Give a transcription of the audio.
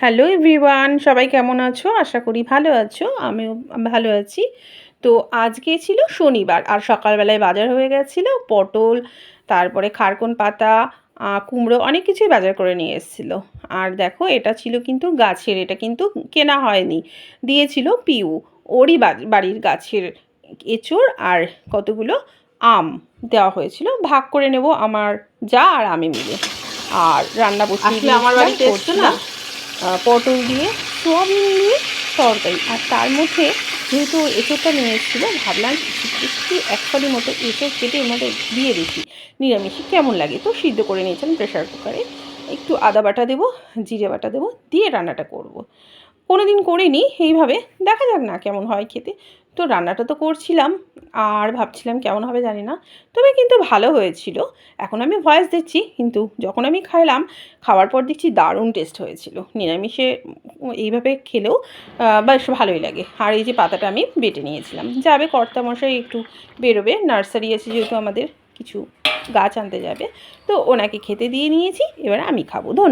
Hello everyone, সবাই কেমন আছো? আশা করি ভালো আছো। আমিও ভালো আছি। তো আজকে ছিল শনিবার আর সকালবেলায় বাজার হয়ে গেছিল পটল, তারপরে খারকন পাতা, কুমড়ো অনেক কিছুই বাজার করে নিয়ে এসেছিল। আর দেখো এটা ছিল কিন্তু গাছের, এটা কিন্তু কেনা হয়নি, দিয়েছিল পিউ। ওরই বাড়ির গাছের এঁচোড় আর কতগুলো আম দেওয়া হয়েছিল, ভাগ করে নেব আমার যা আর আমি মিলে। আর রান্না বসিয়ে আসলে আমার দিয়েছিলাম, বাড়িতে এসছো না? করছিলাম পটল দিয়ে সোয়াবিন দিয়ে তরকারি। আর তার মধ্যে যেহেতু এঁচোড়টা নিয়ে এসেছিলো, ভাবলাম একটু এক ফালি মতো এঁচোড় কেটে এর মধ্যে দিয়ে দেখি নিরামিষে কেমন লাগে। তো সিদ্ধ করে নিয়েছিলাম প্রেশার কুকারে, একটু আদা বাটা দেবো, জিরে বাটা দেবো, দিয়ে রান্নাটা করব। কোনো দিন করিনি এইভাবে, দেখা যাক না কেমন হয় খেতে। তো রান্নাটা তো করছিলাম আর ভাবছিলাম কেমন হবে জানি না, তবে কিন্তু ভালো হয়েছিল। এখন আমি ভয়েস দিচ্ছি, কিন্তু যখন আমি খাওয়ার পর দেখছি দারুণ টেস্ট হয়েছিল। নিরামিষে এইভাবে খেলেও বেশ ভালোই লাগে। আর এই যে পাতাটা আমি বেটে নিয়েছিলাম, যাবে কর্তামশাই একটু বেরোবে, নার্সারি আছে যেহেতু আমাদের, কিছু গাছ আনতে যাবে, তো ওনাকে খেতে দিয়ে নিয়েছি, এবার আমি খাবো। ধন্যবাদ।